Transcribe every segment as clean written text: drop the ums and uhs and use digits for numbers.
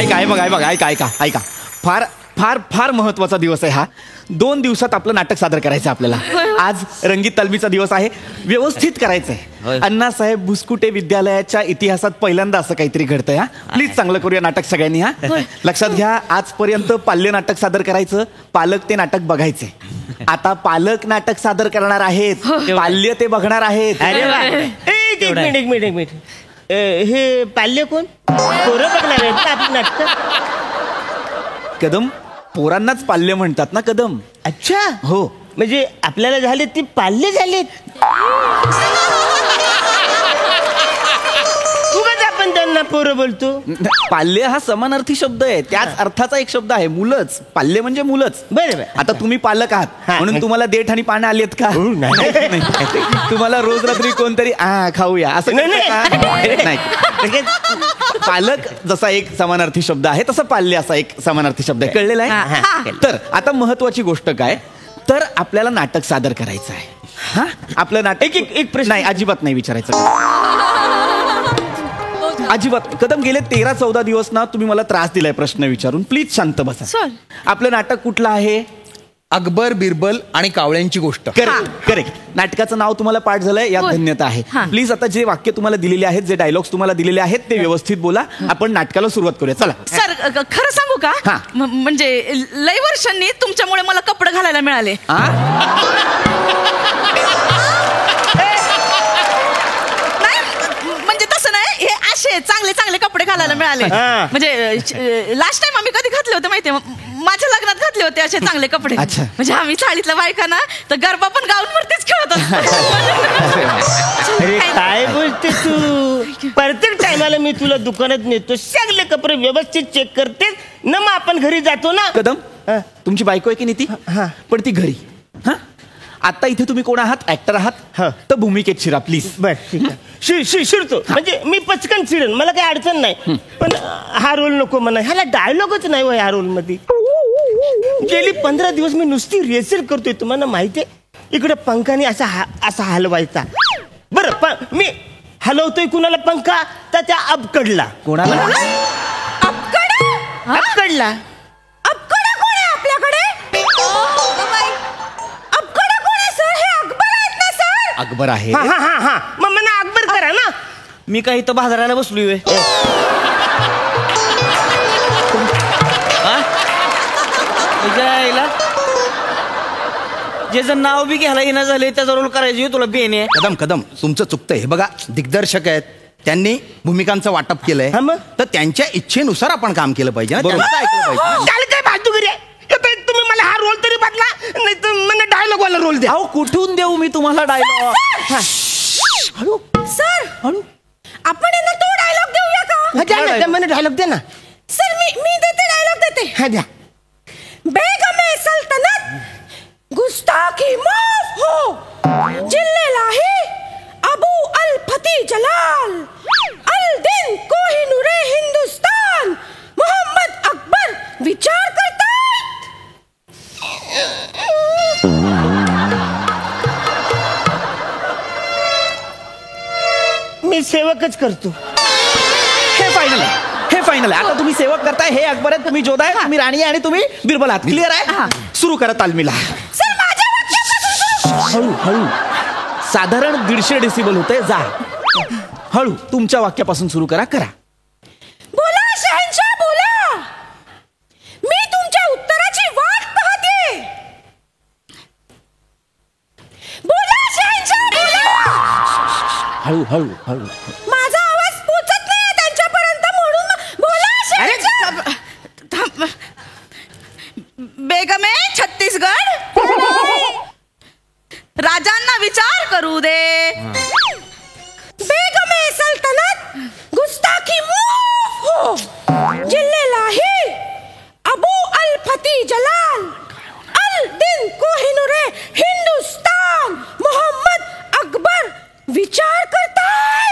ऐका ऐका फार फार फार महत्वाचा दिवस आहे हा. 2 दिवसात आपलं नाटक सादर करायचं आपल्याला. आज रंगीत तालमीचा दिवस आहे. व्यवस्थित करायचंय. अण्णासाहेब भुसकुटे विद्यालयाच्या इतिहासात पहिल्यांदा असं काहीतरी घडतंय. हा प्लीज चांगलं करूया नाटक सगळ्यांनी. हा लक्षात घ्या, आजपर्यंत पाल्य नाटक सादर करायचं, पालक ते नाटक बघायचे. आता पालक नाटक सादर करणार आहेत, पाल्य ते बघणार आहेत. एक मिनिट हे पाल्य कोण? पोरं बघणार आहेत आपली नाटक? कदम, पोरांनाच पाल्य म्हणतात ना कदम. अच्छा, हो. म्हणजे आपल्याला झाले ती पाल्य झालेत. उगाच आपण त्यांना पोरं बोलतो. पाल्य हा समानार्थी शब्द आहे, त्याच अर्थाचा एक शब्द आहे, मुलंच. पाल्य म्हणजे मुलंच. बरोबर. आता तुम्ही पालक आहात म्हणून तुम्हाला देठ आणि पानं आलेत का? तुम्हाला रोज रात्री कोणतरी खाऊया असं नाही. पालक जसा एक समानार्थी शब्द आहे तसा पाल्य असा एक समानार्थी शब्द आहे. कळलेला आहे? तर आता महत्वाची गोष्ट काय, तर आपल्याला नाटक सादर करायचं आहे. हा आपलं नाटक एक प्रश्न नाही, अजिबात नाही विचारायचं, अजिबात. कदम, गेले 13-14 दिवस ना तुम्ही मला त्रास दिलाय प्रश्न विचारून. प्लीज शांत बसा. आपलं नाटक कुठलं आहे? अकबर, बिरबल आणि कावळ्यांची गोष्ट. करेक्ट. नाटकाचं नाव तुम्हाला पाठ झालंय, यात धन्यता आहे. प्लीज आता जे वाक्य तुम्हाला दिलेले आहेत, जे डायलॉग्स तुम्हाला दिलेले आहेत ते व्यवस्थित बोला. आपण नाटकाला सुरुवात करूया. चला. सर, खरं सांगू का? म्हणजे लय वर्षांनी तुमच्यामुळे मला कपडे घालायला मिळाले. म्हणजे तसं नाही, हे असे चांगले चांगले कपडे घालायला मिळाले. म्हणजे लास्ट टाइम आम्ही कधी घातले होते माहितीये? माझ्या लग्नात घातले होते असे चांगले कपडे. म्हणजे आम्ही चाळीतल्या बायका ना तर गरबा पण गाऊन वरतीच खेळत असतो. अरे काय बोलते तू? प्रत्येक टायमाला मी तुला दुकानात नेतो, सगळे कपडे व्यवस्थित चेक करते ना, मग आपण घरी जातो ना. कदम, तुमची बायको आहे की नाही ती? पण ती घरी. आता इथे तुम्ही कोण आहात? ऍक्टर आहात तर भूमिकेत शिरा प्लीज. बर, ठीक आहे. शिरतो. म्हणजे मी पचकन शिरेन, मला काही अडचण नाही. पण हा रोल नको म्हणा, ह्याला डायलॉगच नाही ह्या रोल मध्ये. गेली 15 दिवस मी नुसती रिहर्सल करतोय. तुम्हाला माहितीये, इकडे पंखाने असा हलवायचा. बरं, मी हलवतोय कुणाला पंखा? तर त्या अबकडला. कोणाला? अबकडला. अबकडा कोण आहे आपल्याकडे? अबकडा कोण आहे सर? हे अकबर आहेत ना सर? अकबर आहे. हा मग मला अकबर करा ना. मी काही इथं बाजाराला बसलोय. ज्याचं नाव बी घ्यायला येणं झाले त्याचा रोल करायची तुला बेने. कदम, तुमचं चुकतंय. हे बघा, दिग्दर्शक आहेत, त्यांनी भूमिकांचं वाटप केलंय, तर त्यांच्या इच्छेनुसार आपण काम केलं पाहिजे ना, त्यांचं ऐकलं पाहिजे. काय बहादुरी आहे? तुम्ही मला हा रोल तरी बदला, नाही तर मला डायलॉग वाला रोल द्या. अहो, कुठून देऊ मी तुम्हाला डायलॉग? सर, आपण यांना तो डायलॉग देऊया का? मला डायलॉग दे ना. सर, मी देते, डायलॉग देते. हा द्या. बेगमे सल्तनत गुस्ताखी माफ हो, जिल्लेलाही अबू अल फती जलाल, अल दिन कोहिनूरे हिंदुस्तान, मोहम्मद अकबर विचार करतायत. मी सेवकच करतो. हे फायनल आहे. आता तुम्ही सेवक करताय, हे अकबर आहे, तुम्ही जोधा आहे, तुम्ही राणी आहे आणि तुम्ही बिरबल आहात. क्लिअर आहे? सुरू करा तालमीला. सर, माझ्या वाक्यापासून हळू. साधारण 150 डेसिबल होते. जा हळू. तुमच्या वाक्यापासून सुरू करा. बोला शहनशाह, बोला. मी तुमच्या उत्तराची वाट पाहते. बोला शहनशाह, बोला. हळू. माझा आवाज पोचत नाही त्यांच्यापर्यंत, म्हणून बोला शहनशाह. बेगमे छत्तीसगड, राजांना विचार करू दे. बेगमे सल्तनत गुस्ताखी माफ हो, जिल्लेलाही अबू अल फती जलाल, अल दिन कोहिनूरे हिंदुस्तान, मोहम्मद अकबर विचार करताय.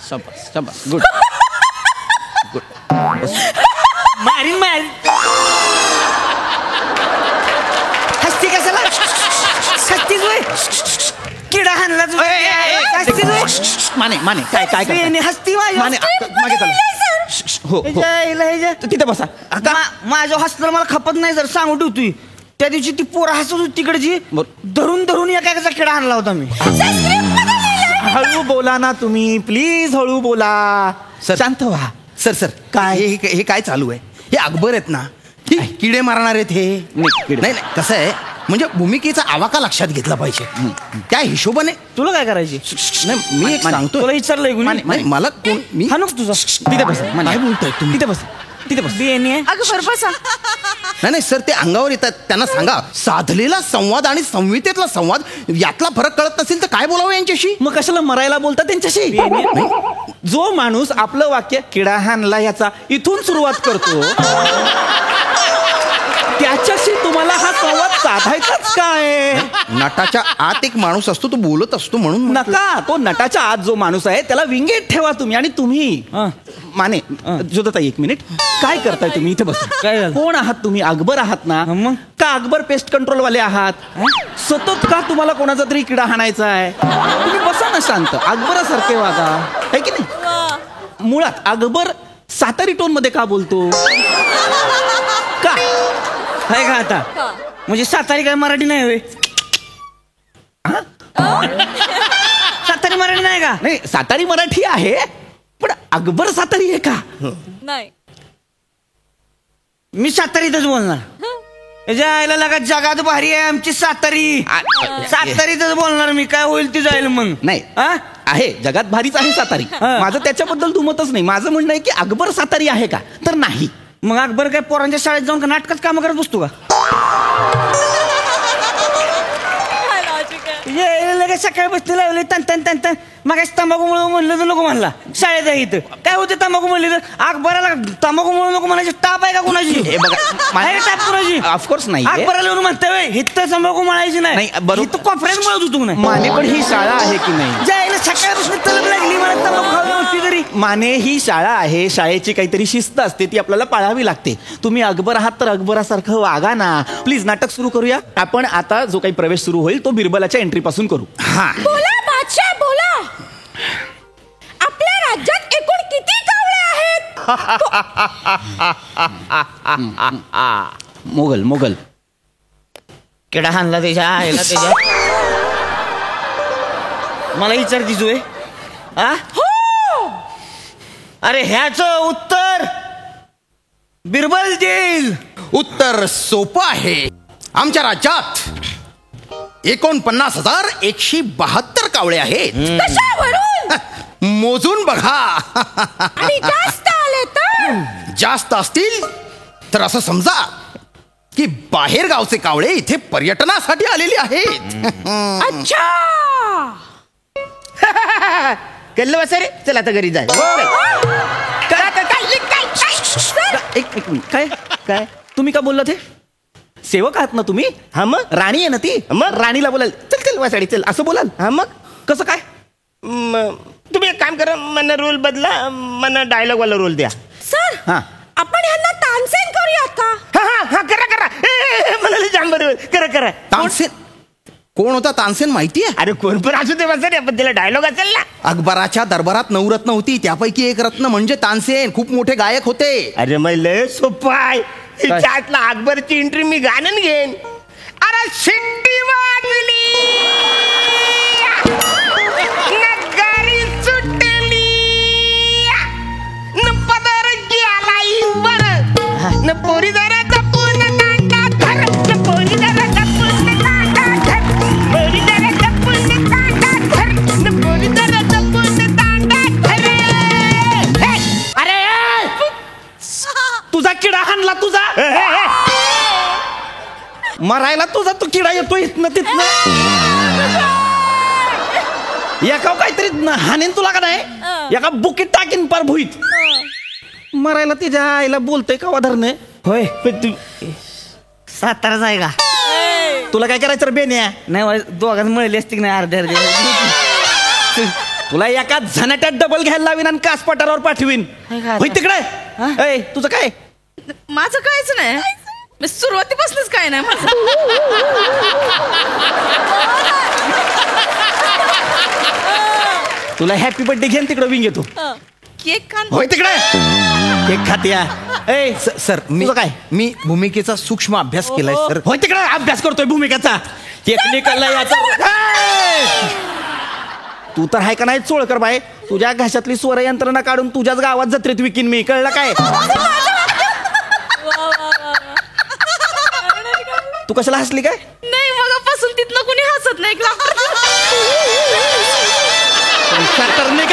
शाबास. गुड. मारीन. हसती कशाला? हसतीच वय, किडा हाणला. माने माने काय काय करताय? बेने हसती माझ्या माने मागे चला. हो हो. तिथे बसा. माझ्या हसलं मला खपत नाही सर सांगू ठेवतोय. त्या दिवशी ती पोरं हसत होती तिकडची धरून धरून एका खेळा आणला होता मी. हळू बोला ना तुम्ही प्लीज, हळू बोला. सर. शांत व्हा. सर काय हे काय चालू आहे? हे अकबर आहेत ना, ही किडे मारणार आहेत हे. किडे. नाही कसं आहे, म्हणजे भूमिकेचा आवाका लक्षात घेतला पाहिजे. त्या हिशोबाने तुला काय करायची? नाही, मी एक सांगतो. तुला विचारलंय कुणी? नाही, मला कोण मी हा नको तुझा. तिथे बसा. काय बोलताय तुम्ही? तिथे बसा. तिथे बस. बेने अगं बरं बसा. नाही सर, ते अंगावर येतात. त्यांना सांगा, साधलेला संवाद आणि संहितेतला संवाद यातला फरक कळत नसेल तर काय बोलावं यांच्याशी? मग कशाला मरायला बोलता त्यांच्याशी? जो माणूस आपलं वाक्य किडा हाणला याचा इथून सुरुवात करतो त्याच्याशी तुम्हाला हा संवाद साधायचाच काय? नटाच्या आत एक माणूस असतो, तो बोलत असतो म्हणून म्हटलं. नका. तो नटाच्या आत जो माणूस आहे त्याला विंगेट ठेवा तुम्ही. आणि तुम्ही माने जोदताई एक मिनिट, काय करताय तुम्ही? इथे बसा. काय झालं? कोण आहात तुम्ही? अकबर आहात ना? मग? का अकबर पेस्ट कंट्रोल वाले आहात? सतत का तुम्हाला कोणाचा तरी किडा हाणायचा आहे? तुम्ही बसा ना शांत, अकबरासारखे वागा, आहे की नाही? मुळात अकबर सातारी टोन मध्ये का बोलतो? का काय का आता? म्हणजे सातारी काय मराठी नाही होय? सातारी मराठी नाही का? नाही, सातारी मराठी आहे पण अकबर सातारी आहे का? नाही. मी सातारीतच बोलणार. त्याच्या आईला लगा जगात भारी आहे आमची सातारी. सातारीतच बोलणार मी, काय होईल ती जाईल मग. नाही हा? आहे, जगात भारीच आहे सातारी. माझं त्याच्याबद्दल दुमतच नाही. माझं म्हणणं आहे की अकबर सातारी आहे का? तर नाही. मग अकबर काय पोरांच्या शाळेत जाऊन का नाटकात काम करत बसतो का? लगेच सकाळी बसते लावले तन तन तन तन. मग तंबाखू मुळे म्हणलं तर नको म्हणला. शाळेत आहे इथं काय होते तंबाखू म्हणले तर अकबराला तंबाखू मुळे नको म्हणायची टाप आहे का कोणाची? हे बघा, आहे का टाप कोणाची? ऑफकोर्स नाही. अकबराला येऊन म्हणतोय इथं तंबाखू म्हणायची नाही. बरोबर. इथं कॉन्फरन्स म्हणत होतो नाही. माने पण ही शाळा आहे की नाही? जायला सकाळपासून तलब लागली मला तंबाखू खावी होती तरी. माने ही शाळा आहे, शाळेची काहीतरी शिस्त असते, ती आपल्याला पाळावी लागते. तुम्ही अकबर आहात तर अकबरासारखं वागा ना. प्लीज नाटक सुरू करूया आपण. आता जो काही प्रवेश सुरू होईल तो बिरबलाच्या एंट्री पासून करू. हा, बोला बादशाह बोला. आपल्या राज्यात एकूण किती कावळे आहेत? मोगल किडा हाणला त्याच्या आईला त्याच्या. मला विचारतीस होय? हो. अरे ह्याच उत्तर बिरबल देईल. उत्तर सोपं आहे. आमच्या राज्यात 49,172 कावळे आहेत. कशावरून? मोजून बघा. आणि जास्त आले तर? जास्त असतील तर असं समजा की बाहेर गावचे कावळे इथे पर्यटनासाठी आलेले आहेत. अच्छा. कल्लं बसा रे. चल आता घरी जाय. एक मिनिट. काय काय तुम्ही का बोलला? ते सेवक आहात ना तुम्ही? हा मग. राणी आहे ना ती? मग? राणीला बोलाल चल चल वासाडी चल असं बोलाल? हा मग. कसं काय? तुम्ही एक काम करा, मला रोल बदला, मला डायलॉग वाला रोल द्या. सर हा. आपण ह्यांना तानसेन करूयात का? हा हा हा करा करा. मला जाम बरोबर. करा करा. तानसेन कोण होता? तानसेन माहिती आहे? अरे कोण पण असू दे बसा रे, पण त्याला डायलॉग असेल ना. अकबराच्या दरबारात 9 रत्न होती, त्यापैकी एक रत्न म्हणजे तानसेन. खूप मोठे गायक होते. अरे मग लय सोपं आहे. त्यातला अकबरची एंट्री मी गाणं घेईन. अरे शिट्टी वाजली, नगारी सुटली, न पदर गेलाय बरं, न पोरी जरा जपून तांडा धर, न पोरी जरा जपून तांडा धर, पोरी जरा जपून तांडा धर, न पोरी जरा जपून तांडा धर. अरे तुझा किडा हाणला तुझा. मरायला तुझा तो किडा येतो इथनं तिथनं. एका काहीतरी हाणेन तुला का नाही? एका बुकीत टाकीन पार भुईत. मरायला तिच्या आईला बोलतोय का वाधरणे? होय पण तू साताराच आहे का? तुला काय करायचं रे बेन्या? नाही दोघांना मिळाली असती की नाही अर्धे अर्धे. तुला एका झनाट्यात डबल घ्यायला लावीन आणि कासपटारावर पाठवीन. होय तिकडे. ए, तुझं काय? माझं काहीच नाही. मी सुरुवातीपासूनच काय नाही माझं. तुला हॅपी बर्थडे घेऊन तिकडे विंग येतो. केक खान होय तिकडे केक खात्या. ए सर मी तुझं काय? मी भूमिकेचा सूक्ष्म अभ्यास केलाय सर. होय तिकडे अभ्यास करतोय भूमिकेचा. टेक्निकल तू तर आहे का नाही चोळकर बाय. तुझ्या घशातली स्वर यंत्रणा काढून तुझ्याच गावात जत्रेत विकीन मी. कळलं काय? तू कशाला हसली काय? नाही मगापासून तिथनं कुणी हसत नाही. खतरनाक